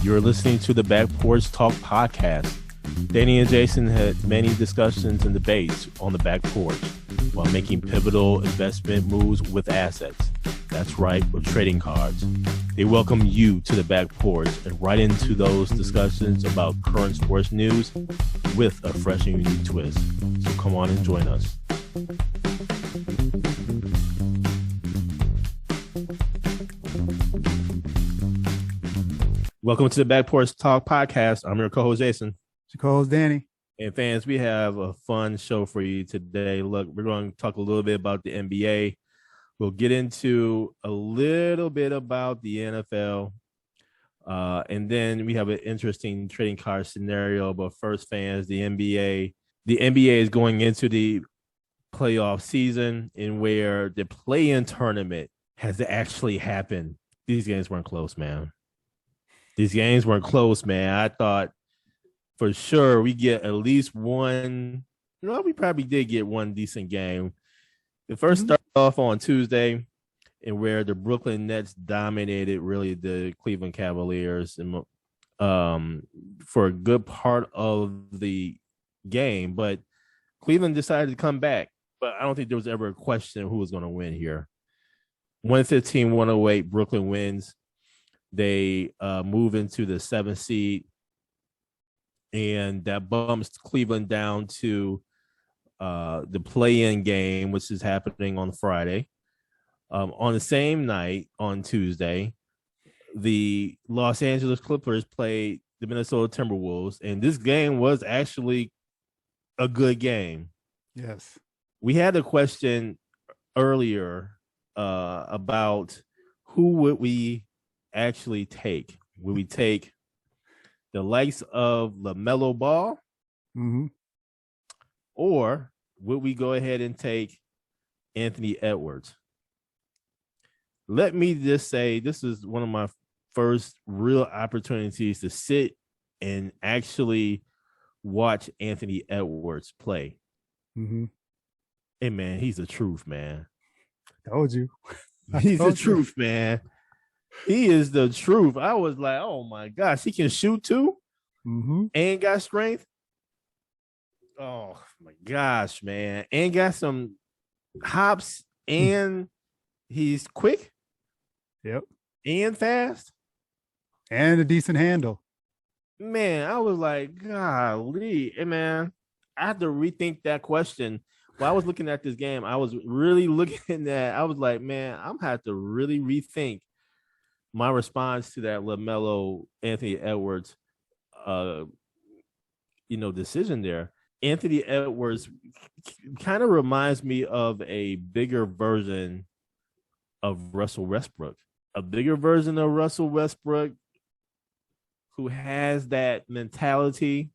You're listening to the Back Porch Talk podcast. Danny and Jason had many discussions and debates on the back porch while making pivotal investment moves with assets. That's right, with trading cards. They welcome you to the back porch and right into those discussions about current sports news with a fresh and unique twist. So come on and join us. Welcome to the Back Porch Talk podcast. I'm your co-host, Jason. Your co-host, Danny. And fans, we have a fun show for you today. Look, we're going to talk a little bit about the NBA. We'll get into a little bit about the NFL. And then we have an interesting trading card scenario. But first, fans, the NBA. The NBA is going into the playoff season in where the play-in tournament has actually happened. These games weren't close, man. These games weren't close, man. I thought for sure we get at least one. We probably did get one decent game. The first started off on Tuesday, and where the Brooklyn Nets dominated really the Cleveland Cavaliers and for a good part of the game. But Cleveland decided to come back. But I don't think there was ever a question of who was going to win here. 115-108, Brooklyn wins. They move into the 7th seed, and that bumps Cleveland down to the play-in game, which is happening on Friday. On the same night, on Tuesday, the Los Angeles Clippers played the Minnesota Timberwolves, and this game was actually a good game. Yes. We had a question earlier about who would we actually take. Would we take the likes of LaMelo Ball? Or would we go ahead and take Anthony Edwards? Let me just say, this is one of my first real opportunities to sit and actually watch Anthony Edwards play. Hey, man, he's the truth, man. Told you. He's the truth, man. He is the truth. I was like, oh, my gosh, he can shoot too and got strength. Oh, my gosh, man. And got some hops, and he's quick. Yep. And fast. And a decent handle. Man, I was like, golly. Hey, man, I had to rethink that question. While I was looking at this game, I was really looking at, I was like, man, I'm going to have to really rethink my response to that LaMelo Anthony Edwards decision there. Anthony Edwards kind of reminds me of a bigger version of Russell Westbrook. A bigger version of Russell Westbrook who has that mentality,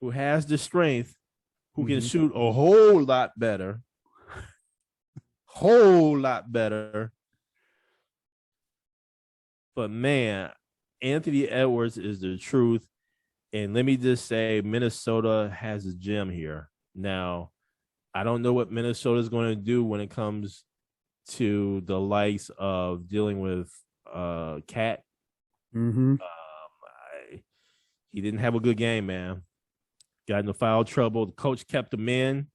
who has the strength, who can shoot a whole lot better. But, man, Anthony Edwards is the truth. And let me just say, Minnesota has a gem here. Now, I don't know what Minnesota is going to do when it comes to the likes of dealing with Cat. He didn't have a good game, man. Got into foul trouble. The coach kept him in.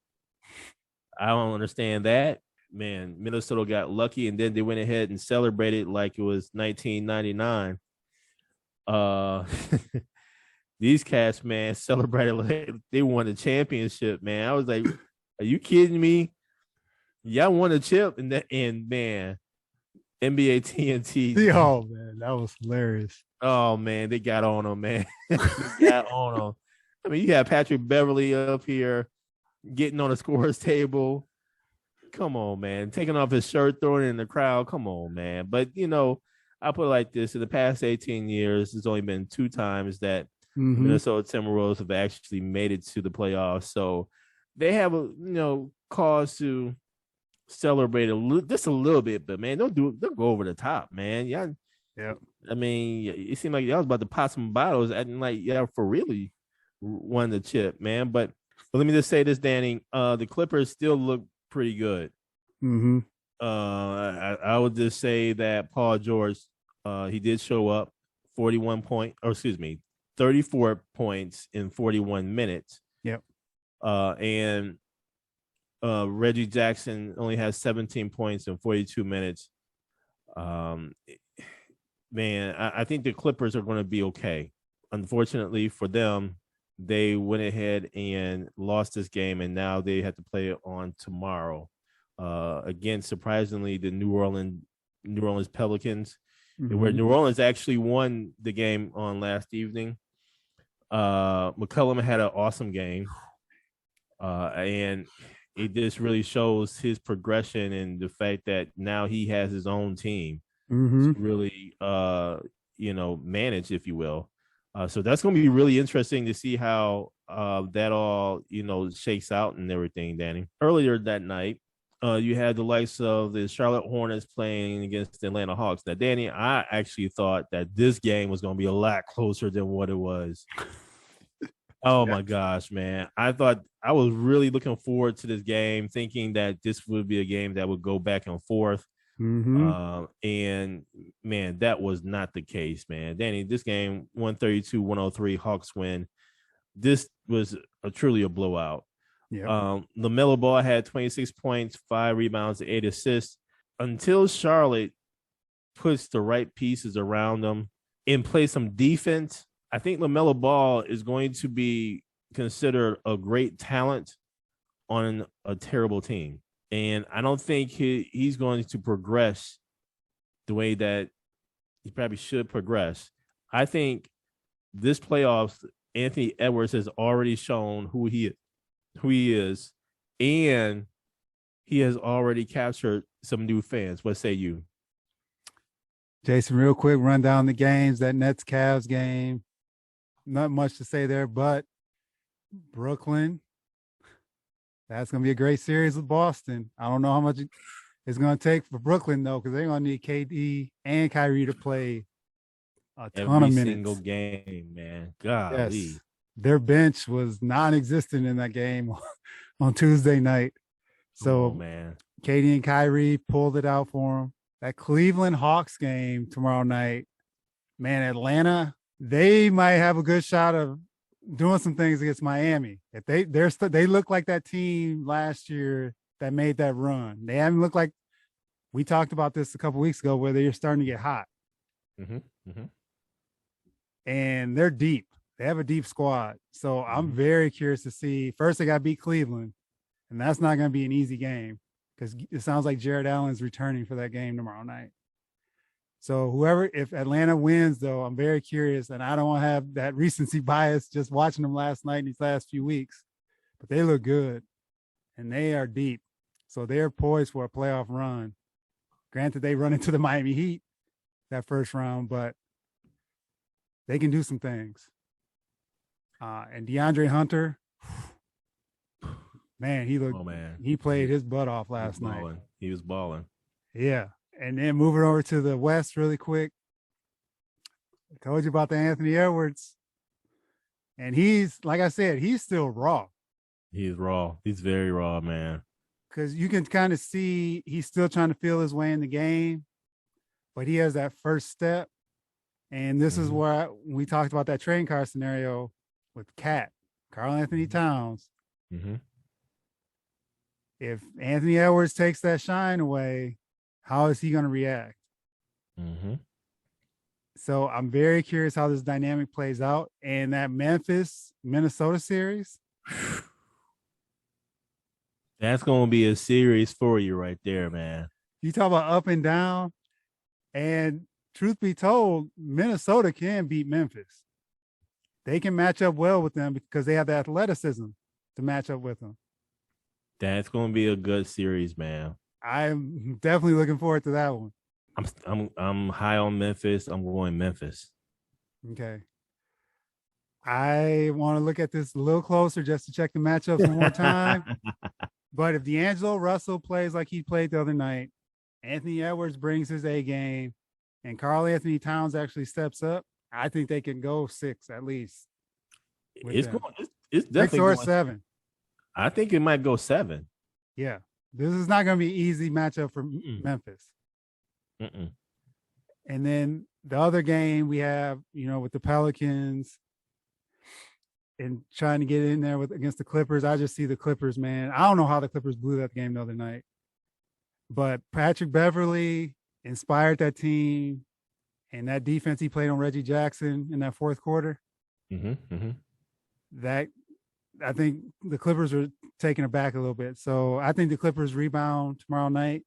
I don't understand that. Man, Minnesota got lucky, and then they went ahead and celebrated like it was 1999. These cats, man, celebrated like they won the championship, man. I was like, are you kidding me? Y'all won a chip, and man, NBA TNT. Oh, man, that was hilarious. Oh, man, they got on them, man. I mean, you got Patrick Beverly up here getting on the scorer's table. Come on, man. Taking off his shirt, throwing it in the crowd. Come on, man. But, I put it like this. In the past 18 years, there's only been 2 times that Minnesota Timberwolves have actually made it to the playoffs. So they have a, cause to celebrate just a little bit. But, man, don't go over the top, man. Yeah. I mean, it seemed like y'all was about to pop some bottles and like, for really won the chip, man. But let me just say this, Danny. The Clippers still look pretty good. I would just say that Paul George, he did show up 34 points in 41 minutes. Yep. And Reggie Jackson only has 17 points in 42 minutes. Man, I think the Clippers are going to be okay. Unfortunately for them, they went ahead and lost this game, and now they have to play it on tomorrow. Again, surprisingly, the New Orleans Pelicans, where New Orleans actually won the game on last evening. McCollum had an awesome game, and it just really shows his progression and the fact that now he has his own team to really, manage, if you will. So that's going to be really interesting to see how that all, shakes out and everything, Danny. Earlier that night, you had the likes of the Charlotte Hornets playing against the Atlanta Hawks. Now, Danny, I actually thought that this game was going to be a lot closer than what it was. Oh, my gosh, man. I thought I was really looking forward to this game, thinking that this would be a game that would go back and forth. And, man, that was not the case, man. Danny, this game, 132-103, Hawks win. This was truly a blowout. Yeah. LaMelo Ball had 26 points, 5 rebounds, 8 assists. Until Charlotte puts the right pieces around them and play some defense, I think LaMelo Ball is going to be considered a great talent on a terrible team. And I don't think he's going to progress the way that he probably should progress. I think this playoffs, Anthony Edwards has already shown who he is, and he has already captured some new fans. What say you? Jason, real quick, run down the games. That Nets-Cavs game, not much to say there, but Brooklyn, that's going to be a great series with Boston. I don't know how much it's going to take for Brooklyn, though, because they're going to need KD and Kyrie to play a ton of minutes. Every single game, man. Golly. Yes. Their bench was non-existent in that game on Tuesday night. So, man, KD and Kyrie pulled it out for them. That Cleveland Hawks game tomorrow night, man, Atlanta, they might have a good shot of doing some things against Miami. If they look like that team last year that made that run. They haven't looked like, we talked about this a couple weeks ago, where they're starting to get hot. And they're deep. They have a deep squad. So I'm very curious to see. First, they got to beat Cleveland, and that's not going to be an easy game because it sounds like Jared Allen's returning for that game tomorrow night. So if Atlanta wins, though, I'm very curious, and I don't want to have that recency bias just watching them last night and these last few weeks, but they look good, and they are deep. So they're poised for a playoff run. Granted, they run into the Miami Heat that first round, but they can do some things. And DeAndre Hunter, man, he played his butt off last night. He was balling. Yeah. And then moving over to the West really quick. I told you about the Anthony Edwards. And he's, like I said, he's still raw. He's raw. He's very raw, man. Because you can kind of see he's still trying to feel his way in the game, but he has that first step. And this is where we talked about that train car scenario with Karl Anthony Towns. If Anthony Edwards takes that shine away, how is he going to react? So I'm very curious how this dynamic plays out. And that Memphis-Minnesota series, that's going to be a series for you right there, man. You talk about up and down. And truth be told, Minnesota can beat Memphis. They can match up well with them because they have the athleticism to match up with them. That's going to be a good series, man. I'm definitely looking forward to that one. I'm high on Memphis. I'm going Memphis. Okay. I want to look at this a little closer just to check the matchups one more time. But if D'Angelo Russell plays like he played the other night, Anthony Edwards brings his A game, and Karl Anthony Towns actually steps up, I think they can go 6 at least. It's definitely 6 or 7. I think it might go 7. Yeah. This is not going to be an easy matchup for Memphis. And then the other game we have, with the Pelicans and trying to get in there against the Clippers, I just see the Clippers, man. I don't know how the Clippers blew that game the other night, but Patrick Beverley inspired that team, and that defense he played on Reggie Jackson in that fourth quarter. That I think the Clippers are taking it back a little bit. So I think the Clippers rebound tomorrow night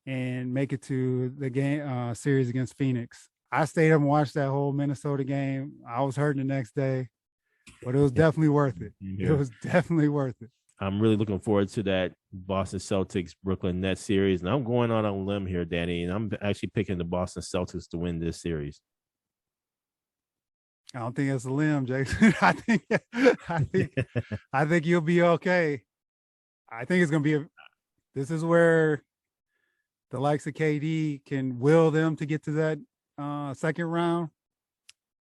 and make it to the game series against Phoenix. I stayed up and watched that whole Minnesota game. I was hurting the next day, but it was definitely worth it. It was definitely worth it. I'm really looking forward to that Boston Celtics Brooklyn Nets series. And I'm going on a limb here, Danny, and I'm actually picking the Boston Celtics to win this series. I don't think it's a limb, Jason. I think you'll be okay. I think it's going to be this is where the likes of KD can will them to get to that second round,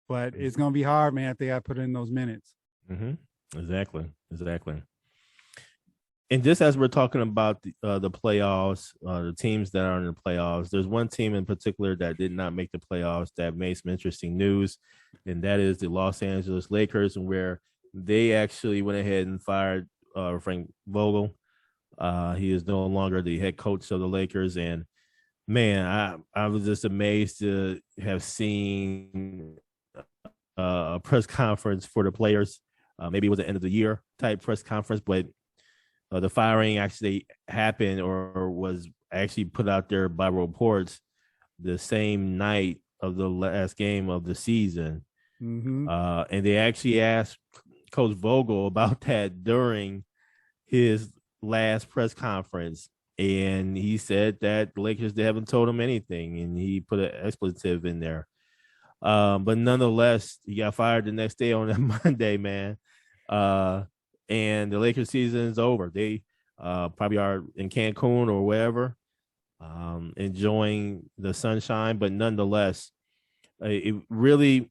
but it's going to be hard, man, if they got to put in those minutes. Exactly. And just as we're talking about the playoffs, the teams that are in the playoffs, there's one team in particular that did not make the playoffs that made some interesting news, and that is the Los Angeles Lakers, and where they actually went ahead and fired Frank Vogel. He is no longer the head coach of the Lakers, and man, I was just amazed to have seen a press conference for the players. Maybe it was the end of the year type press conference, but the firing actually happened or was actually put out there by reports the same night of the last game of the season. And they actually asked Coach Vogel about that during his last press conference. And he said that the Lakers, they haven't told him anything. And he put an expletive in there. But nonetheless, he got fired the next day on that Monday, man. And the Lakers season is over. They probably are in Cancun or wherever, enjoying the sunshine. But nonetheless, it really,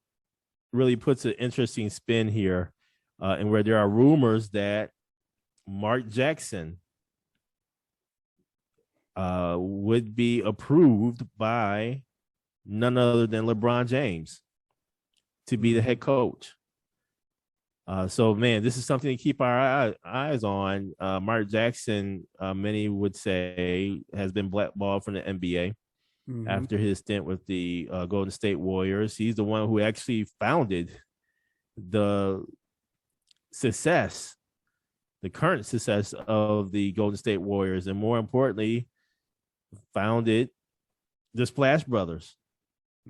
really puts an interesting spin here, and where there are rumors that Mark Jackson would be approved by none other than LeBron James to be the head coach. So, man, this is something to keep our eyes on. Mark Jackson, many would say, has been blackballed from the NBA after his stint with the Golden State Warriors. He's the one who actually founded the current success of the Golden State Warriors, and more importantly, founded the Splash Brothers.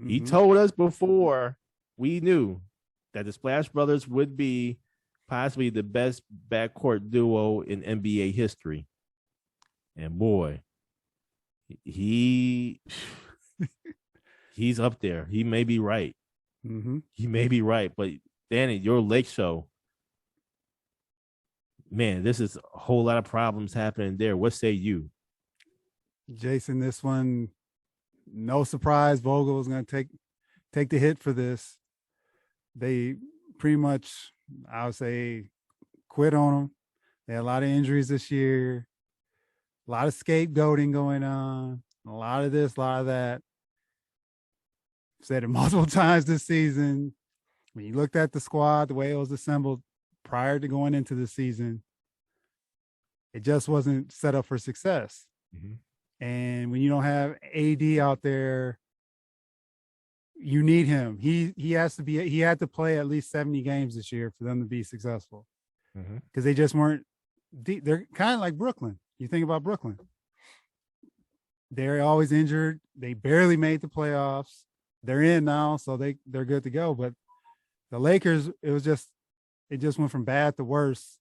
He told us before we knew that the Splash Brothers would be possibly the best backcourt duo in NBA history. And boy, he's up there. He may be right. He may be right. But Danny, your Lake Show, man, this is a whole lot of problems happening there. What say you? Jason, this one, no surprise, Vogel is going to take the hit for this. They pretty much, I would say, quit on them. They had a lot of injuries this year, a lot of scapegoating going on, a lot of this, a lot of that. I've said it multiple times this season. When you looked at the squad, the way it was assembled prior to going into the season, it just wasn't set up for success. And when you don't have AD out there, you need him. He had to play at least 70 games this year for them to be successful, because they just weren't deep. They're kind of like Brooklyn. You think about Brooklyn. They're always injured. They barely made the playoffs. They're in now, so they're good to go. But the Lakers, it just went from bad to worse.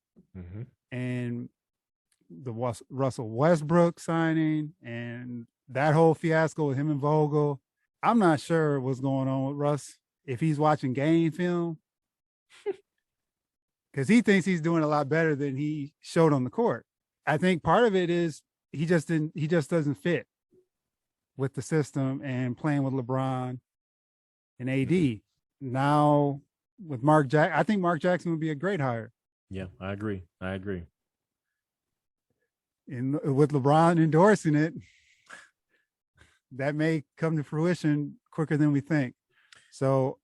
And the Russell Westbrook signing and that whole fiasco with him and Vogel, I'm not sure what's going on with Russ, if he's watching game film, because he thinks he's doing a lot better than he showed on the court. I think part of it is he just doesn't fit with the system and playing with LeBron and AD. Now with Mark Jackson, I think Mark Jackson would be a great hire. Yeah, I agree. And with LeBron endorsing it, that may come to fruition quicker than we think. So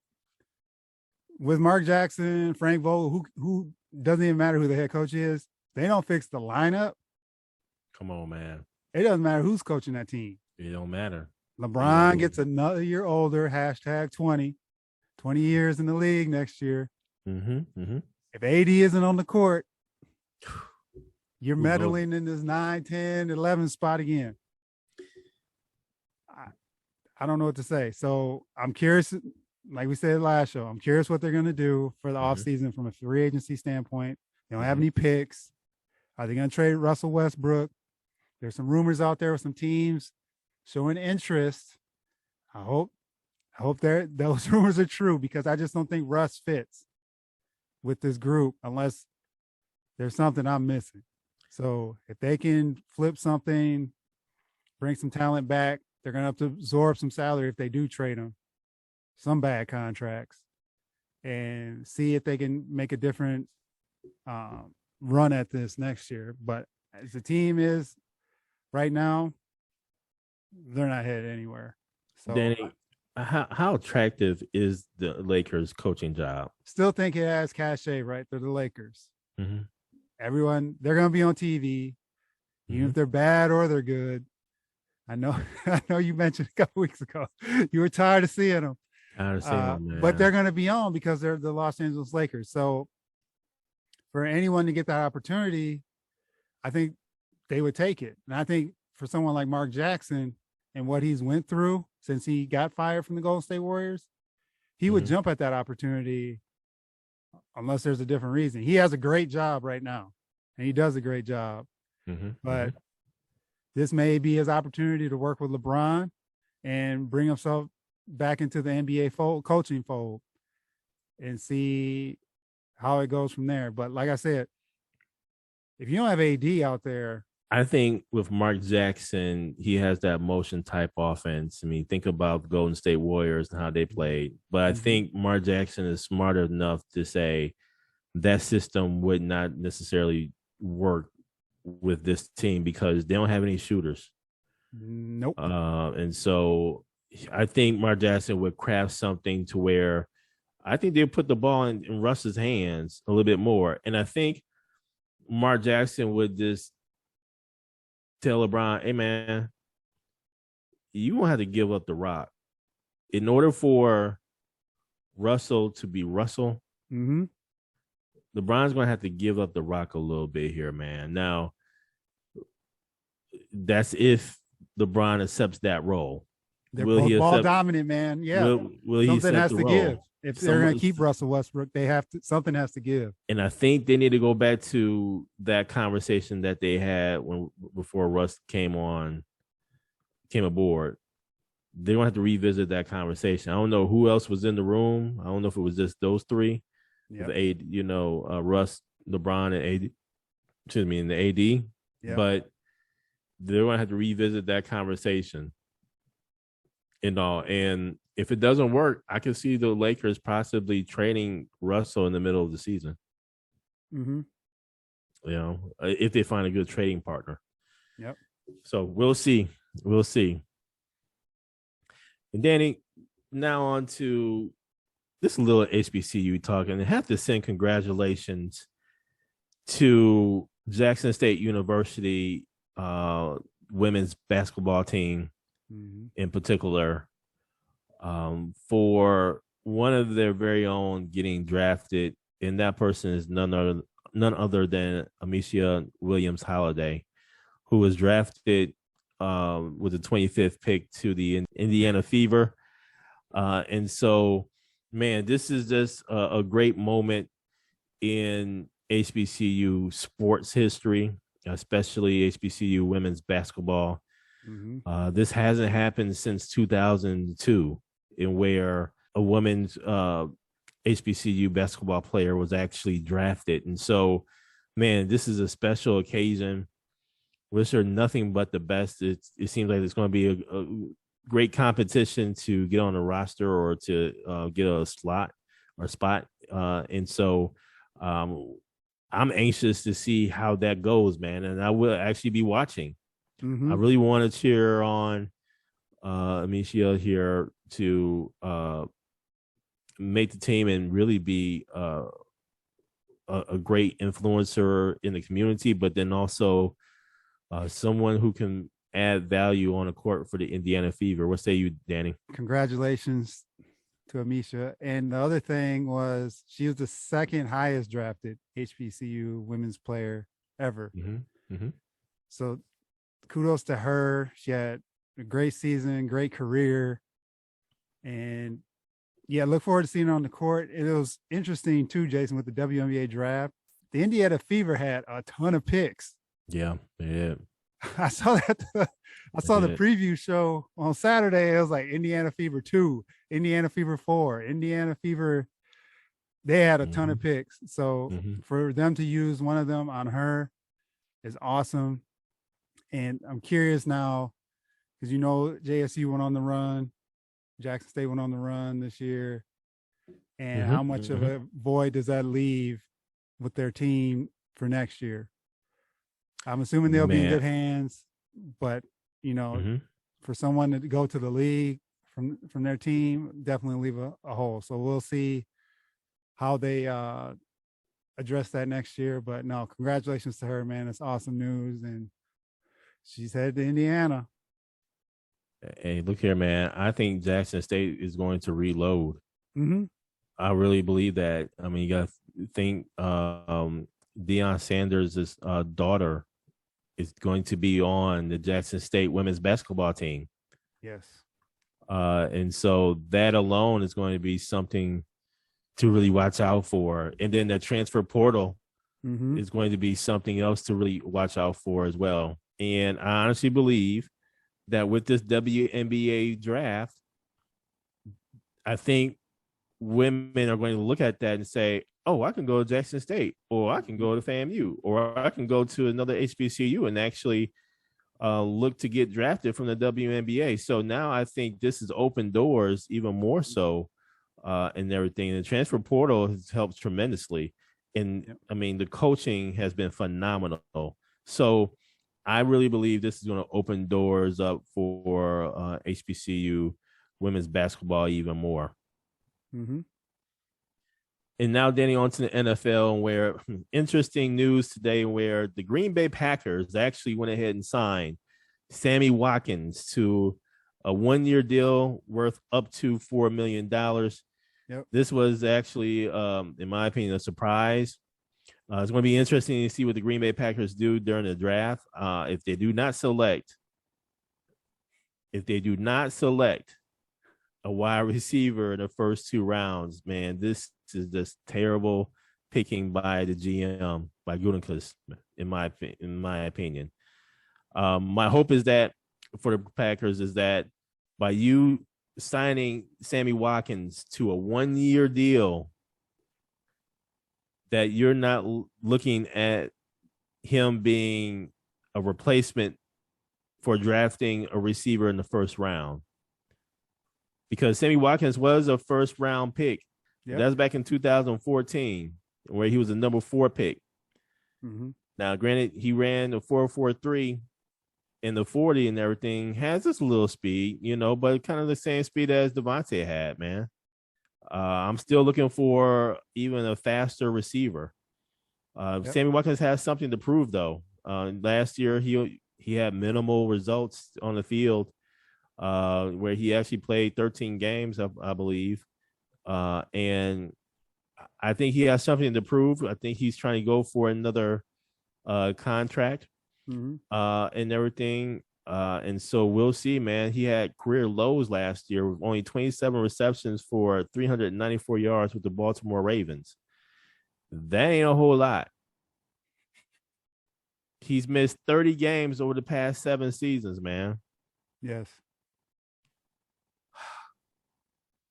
with Mark Jackson, Frank Vogel, who doesn't even matter who the head coach is, they don't fix the lineup. Come on, man. It doesn't matter who's coaching that team. It don't matter. LeBron gets another year older, hashtag 20 years in the league next year. If AD isn't on the court, you're meddling in this 9, 10, 11 spot again. I don't know what to say. So I'm curious, like we said last show, I'm curious what they're going to do for the offseason from a free agency standpoint. They don't have any picks. Are they going to trade Russell Westbrook? There's some rumors out there with some teams showing interest. I hope those rumors are true, because I just don't think Russ fits with this group unless there's something I'm missing. So if they can flip something, bring some talent back, they're going to have to absorb some salary if they do trade them, some bad contracts, and see if they can make a different run at this next year. But as the team is right now, they're not headed anywhere. So Danny, how attractive is the Lakers coaching job? Still think it has cachet, right? They're the Lakers. Everyone, they're going to be on TV, even if they're bad or they're good. I know you mentioned a couple weeks ago you were tired of seeing them. Man. But they're going to be on because they're the Los Angeles Lakers. So for anyone to get that opportunity, I think they would take it. And I think for someone like Mark Jackson and what he's went through since he got fired from the Golden State Warriors, he would jump at that opportunity unless there's a different reason. He has a great job right now, and he does a great job. But this may be his opportunity to work with LeBron and bring himself back into the NBA coaching fold and see how it goes from there. But like I said, if you don't have AD out there, I think with Mark Jackson, he has that motion type offense. I mean, think about the Golden State Warriors and how they played. But I think Mark Jackson is smart enough to say that system would not necessarily work with this team because they don't have any shooters. Nope. And so I think Mark Jackson would craft something to where I think they'll put the ball in Russ's hands a little bit more. And I think Mark Jackson would just tell LeBron, hey, man, you won't have to give up the rock. In order for Russell to be Russell, LeBron's going to have to give up the rock a little bit here, man. Now, that's if LeBron accepts that role. They're both ball dominant, man. Yeah. Will something has to give. If they're going to keep Russell Westbrook, something has to give. And I think they need to go back to that conversation that they had before Russ came aboard. They're going to have to revisit that conversation. I don't know who else was in the room. I don't know if it was just those three. Russ, LeBron, and AD. Excuse me, and the AD. Yep. But they're going to have to revisit that conversation. And if it doesn't work, I can see the Lakers possibly trading Russell in the middle of the season. If they find a good trading partner. Yep. So we'll see. And Danny, now on to this little HBCU talk, and I have to send congratulations to Jackson State University women's basketball team in particular, for one of their very own getting drafted, and that person is none other than Ameshya Williams-Holliday, who was drafted with the 25th pick to the Indiana Fever. And so, man, this is just a great moment in HBCU sports history, especially HBCU women's basketball. This hasn't happened since 2002, in where a women's HBCU basketball player was actually drafted. And so, man, this is a special occasion. Wish her nothing but the best. It seems like it's going to be a great competition to get on the roster or to get a spot. And so I'm anxious to see how that goes, man. And I will actually be watching. I really want to cheer on Ameshya here to make the team and really be a great influencer in the community, but then also someone who can add value on the court for the Indiana Fever. What say you, Danny? Congratulations to Ameshya. And the other thing was she was the second highest drafted HBCU women's player ever. Mm-hmm. Mm-hmm. So kudos to her. She had a great season, great career. And yeah, look forward to seeing her on the court. It was interesting too, Jason, with the WNBA draft. The Indiana Fever had a ton of picks. Yeah. I saw that. I saw the preview show on Saturday. It was like Indiana Fever 2, Indiana Fever 4, Indiana Fever. They had a ton of picks. So for them to use one of them on her is awesome. And I'm curious now, because JSU went on the run. Jackson State went on the run this year. And how much of a void does that leave with their team for next year? I'm assuming they'll be in good hands, but for someone to go to the league from their team, definitely leave a hole. So we'll see how they address that next year. But no, congratulations to her, man. It's awesome news. And she's headed to Indiana. Hey, look here, man. I think Jackson State is going to reload. Mm-hmm. I really believe that. I mean, you got to think Deion Sanders' daughter is going to be on the Jackson State women's basketball team. Yes. And so that alone is going to be something to really watch out for. And then the transfer portal is going to be something else to really watch out for as well. And I honestly believe that with this WNBA draft, I think women are going to look at that and say, oh, I can go to Jackson State, or I can go to FAMU, or I can go to another HBCU and actually look to get drafted from the WNBA. So now I think this has opened doors even more so and everything. The transfer portal has helped tremendously. And I mean, the coaching has been phenomenal. So I really believe this is going to open doors up for HBCU women's basketball even more. Mm-hmm. And now, Danny, on to the NFL, where interesting news today where the Green Bay Packers actually went ahead and signed Sammy Watkins to a one-year deal worth up to $4 million. Yep. This was actually, in my opinion, a surprise. It's going to be interesting to see what the Green Bay Packers do during the draft. If they do not select a wide receiver in the first two rounds, man, this is just terrible picking by the GM, by Gutekunst, in my opinion. My hope is that for the Packers is that by you signing Sammy Watkins to a one-year deal, that you're not looking at him being a replacement for drafting a receiver in the first round. Because Sammy Watkins was a first-round pick. Yep. That was back in 2014, where he was a number 4 pick. Mm-hmm. Now, granted, he ran the 4.43 in the 40 and everything, has this little speed, but kind of the same speed as Devontae had, man. I'm still looking for even a faster receiver. Sammy Watkins has something to prove, though. Last year, he had minimal results on the field, where he actually played 13 games, I believe. And I think he has something to prove. I think he's trying to go for another contract and everything. And so we'll see, man. He had career lows last year with only 27 receptions for 394 yards with the Baltimore Ravens. That ain't a whole lot. He's missed 30 games over the past 7 seasons, man. Yes.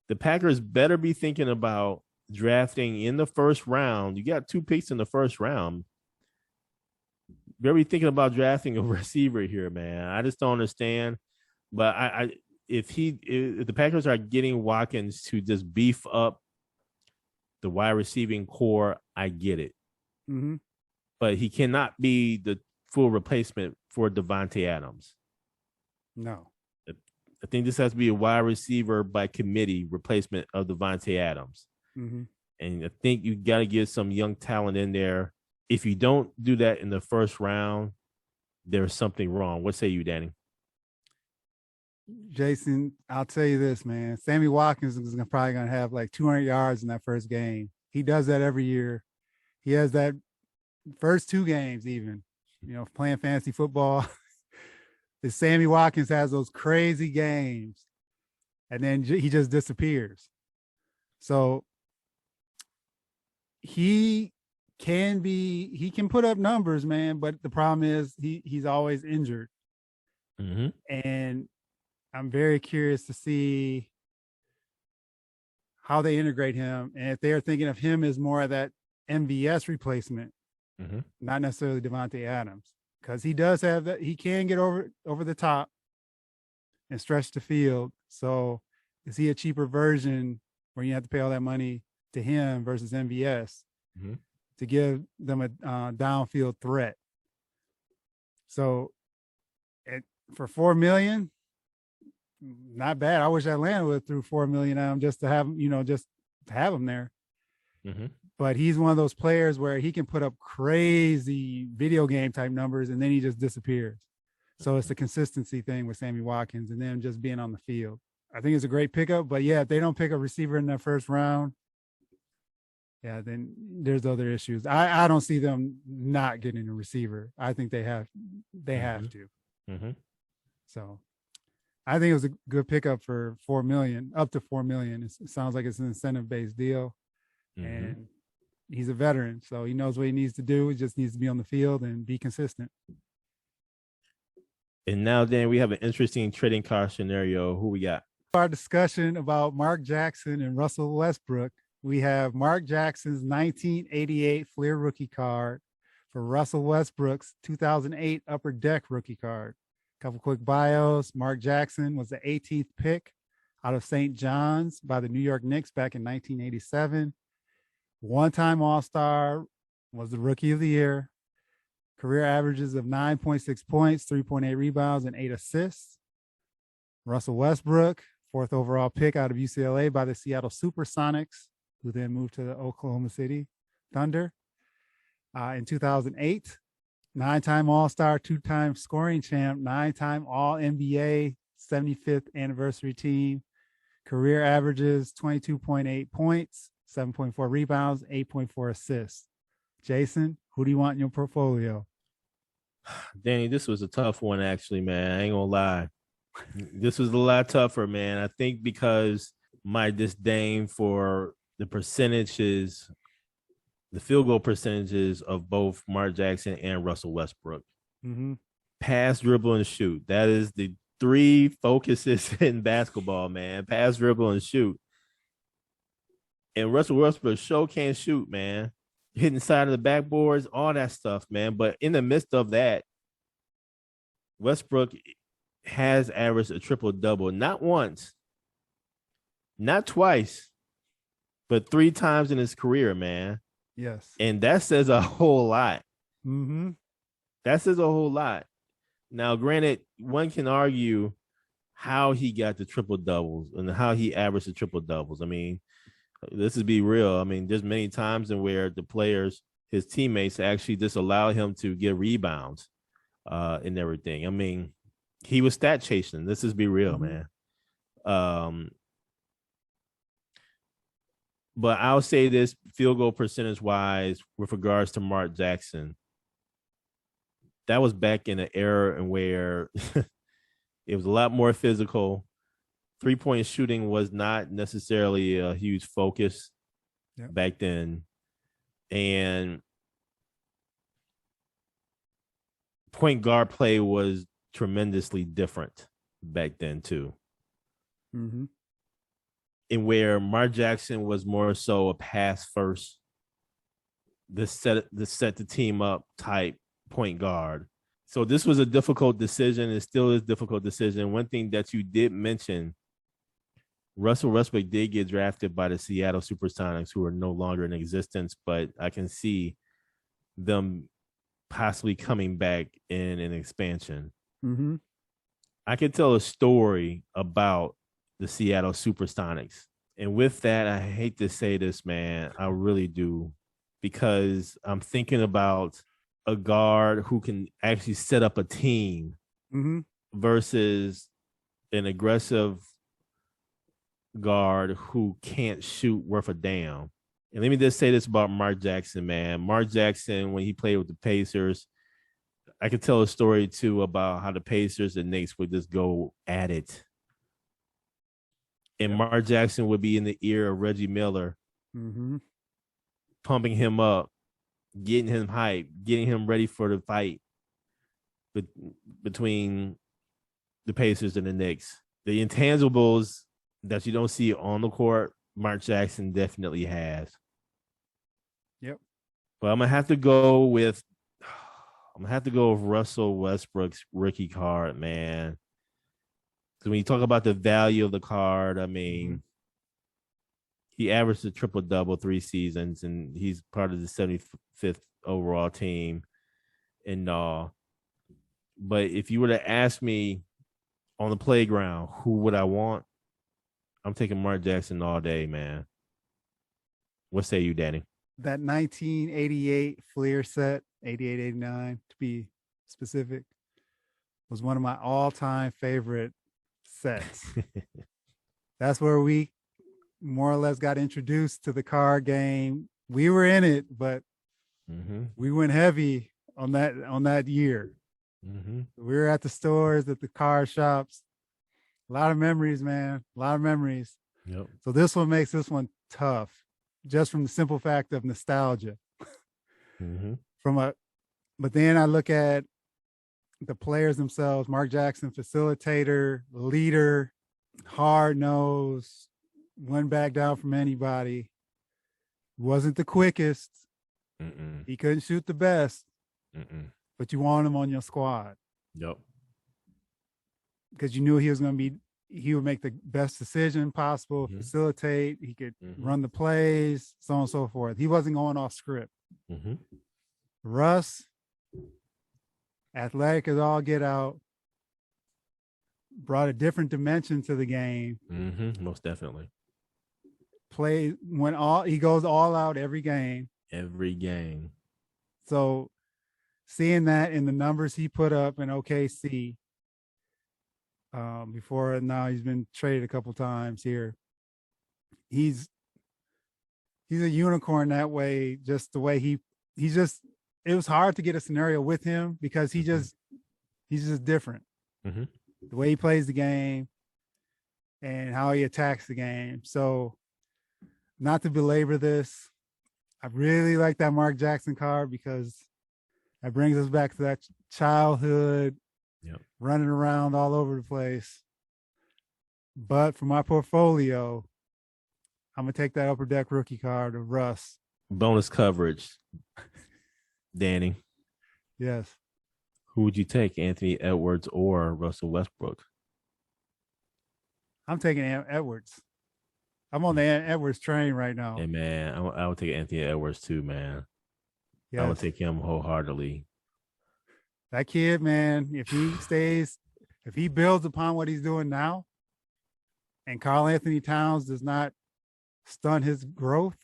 The Packers better be thinking about drafting in the first round. You got 2 picks in the first round. Better be thinking about drafting a receiver here, man. I just don't understand. But if the Packers are getting Watkins to just beef up the wide receiving core, I get it. Mm-hmm. But he cannot be the full replacement for Devontae Adams. No. I think this has to be a wide receiver by committee replacement of Devontae Adams. Mm-hmm. And I think you got to get some young talent in there. If you don't do that in the first round, there's something wrong. What say you, Danny? Jason, I'll tell you this, man. Sammy Watkins is probably going to have like 200 yards in that first game. He does that every year. He has that first 2 games, even, playing fantasy football. Sammy Watkins has those crazy games, and then he just disappears. So he can put up numbers, man, but the problem is he's always injured. Mm-hmm. And I'm very curious to see how they integrate him, and if they are thinking of him as more of that MVS replacement, not necessarily Devontae Adams, because he does have that. He can get over the top and stretch the field. So is he a cheaper version where you have to pay all that money to him versus MVS to give them a downfield threat? So for $4 million, not bad. I wish Atlanta would have threw $4 million at him just to have him, just to have him there. Mm-hmm. But he's one of those players where he can put up crazy video game type numbers and then he just disappears. So it's a consistency thing with Sammy Watkins and them just being on the field. I think it's a great pickup, but yeah, if they don't pick a receiver in that first round, yeah, then there's other issues. I don't see them not getting a receiver. I think they have to. Mm-hmm. So I think it was a good pickup for $4 million, up to $4 million. It sounds like it's an incentive-based deal. And he's a veteran, so he knows what he needs to do. He just needs to be on the field and be consistent. And now, Dan, we have an interesting trading card scenario. Who we got? Our discussion about Mark Jackson and Russell Westbrook. We have Mark Jackson's 1988 Fleer rookie card for Russell Westbrook's 2008 Upper Deck rookie card. Couple quick bios. Mark Jackson was the 18th pick out of St. John's by the New York Knicks back in 1987. One-time All-Star, was the Rookie of the Year. Career averages of 9.6 points, 3.8 rebounds, and 8 assists. Russell Westbrook, 4th overall pick out of UCLA by the Seattle Supersonics, who then moved to the Oklahoma City Thunder. In 2008, 9-time All-Star, 2-time scoring champ, 9-time All-NBA, 75th anniversary team. Career averages 22.8 points, 7.4 rebounds, 8.4 assists. Jason, who do you want in your portfolio? Danny, this was a tough one, actually, man. I ain't gonna lie. This was a lot tougher, man. I think because my disdain for the percentages, the field goal percentages of both Mark Jackson and Russell Westbrook. Pass, dribble, and shoot. That is the 3 focuses in basketball, man. Pass, dribble, and shoot. And Russell Westbrook sure can't shoot, man. Hitting side of the backboards, all that stuff, man. But in the midst of that, Westbrook has averaged a triple-double, not once, not twice, but 3 times in his career, man. Yes. And that says a whole lot. That says a whole lot. Now, granted, one can argue how he got the triple-doubles and how he averaged the triple-doubles. I mean, this is be real. I mean, there's many times in where the players, his teammates, actually just allow him to get rebounds and everything. I mean, he was stat chasing. This is be real, man. But I'll say this, field goal percentage wise, with regards to Mark Jackson, that was back in an era in where it was a lot more physical. 3-point shooting was not necessarily a huge focus back then. And point guard play was tremendously different back then too. And where Mark Jackson was more so a pass first, the set the team up type point guard. So this was a difficult decision. It still is a difficult decision. One thing that you did mention, Russell Westbrook did get drafted by the Seattle Supersonics, who are no longer in existence, but I can see them possibly coming back in an expansion. I can tell a story about the Seattle Supersonics. And with that, I hate to say this, man. I really do, because I'm thinking about a guard who can actually set up a team versus an aggressive guard who can't shoot worth a damn. And let me just say this about Mark Jackson, man. Mark Jackson, when he played with the Pacers, I could tell a story too about how the Pacers and Knicks would just go at it. And Mark Jackson would be in the ear of Reggie Miller, pumping him up, getting him hyped, getting him ready for the fight between the Pacers and the Knicks. The intangibles that you don't see on the court, Mark Jackson definitely has. Yep. But I'm gonna have to go with Russell Westbrook's rookie card, man. Because when you talk about the value of the card, I mean, he averaged a triple-double 3 seasons, and he's part of the 75th overall team. And but if you were to ask me on the playground, who would I want? I'm taking Mark Jackson all day, man. What say you, Danny? That 1988 Fleer set, 88, 89 to be specific, was one of my all-time favorite sets. That's where we more or less got introduced to the card game. We were in it, but we went heavy on that year. We were at the stores, at the car shops. A lot of memories, man. A lot of memories. Yep. So this one makes this one tough, just from the simple fact of nostalgia. But then I look at the players themselves. Mark Jackson, facilitator, leader, hard nose, wouldn't back down from anybody. Wasn't the quickest. He couldn't shoot the best. But you want him on your squad. Yep. Because you knew he would make the best decision possible, facilitate, he could run the plays, so on and so forth. He wasn't going off script. Russ, athletic as all get out, brought a different dimension to the game. Most definitely. He goes all out every game. Every game. So seeing that in the numbers he put up in OKC, before now he's been traded a couple times here. He's a unicorn that way, just the way it was hard to get a scenario with him because he's just different. The way he plays the game and how he attacks the game. So not to belabor this, I really like that Mark Jackson card because that brings us back to that childhood, running around all over the place. But for my portfolio, I'm going to take that upper deck rookie card of Russ. Bonus coverage. Danny. Yes. Who would you take, Anthony Edwards or Russell Westbrook? I'm taking Edwards. I'm on the Edwards train right now. Hey, man, I would take Anthony Edwards too, man. Yes. I would take him wholeheartedly. That kid, man, if he builds upon what he's doing now, and Karl Anthony Towns does not stunt his growth,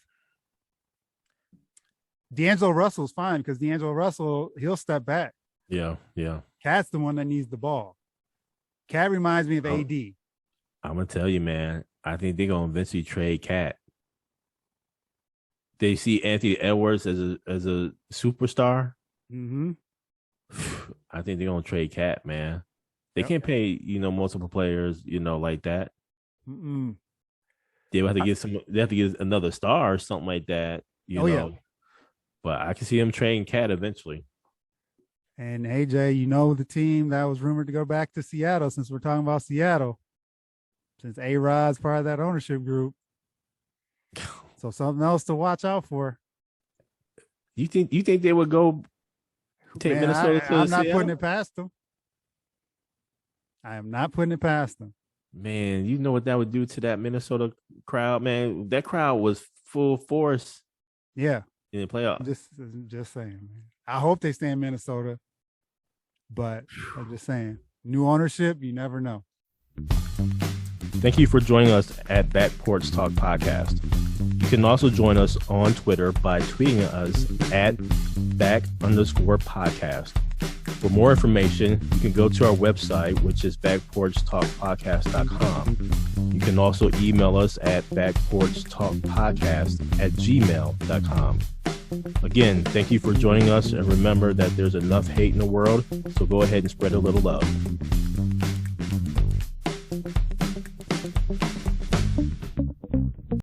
D'Angelo Russell's fine because D'Angelo Russell, he'll step back. Yeah. Cat's the one that needs the ball. Cat reminds me of AD. I'm going to tell you, man, I think they're going to eventually trade Cat. They see Anthony Edwards as a superstar. I think they're going to trade Cat, man. They can't pay, multiple players, like that. They have to get another star or something like that, know. But I can see him trading Cat eventually. And AJ, the team that was rumored to go back to Seattle, since we're talking about Seattle, since A-Rod's part of that ownership group. So something else to watch out for. You think they would go take Minnesota to Seattle? I'm not putting it past them. I am not putting it past them. Man, you know what that would do to that Minnesota crowd, man? That crowd was full force. Yeah. In the playoffs. Just saying, man. I hope they stay in Minnesota, but I'm just saying. New ownership, you never know. Thank you for joining us at Back Porch Talk Podcast. You can also join us on Twitter by tweeting us at back_podcast. For more information, you can go to our website, which is backporchtalkpodcast.com. You can also email us at backporchtalkpodcast@gmail.com. Again, thank you for joining us, and remember that there's enough hate in the world, so go ahead and spread a little love.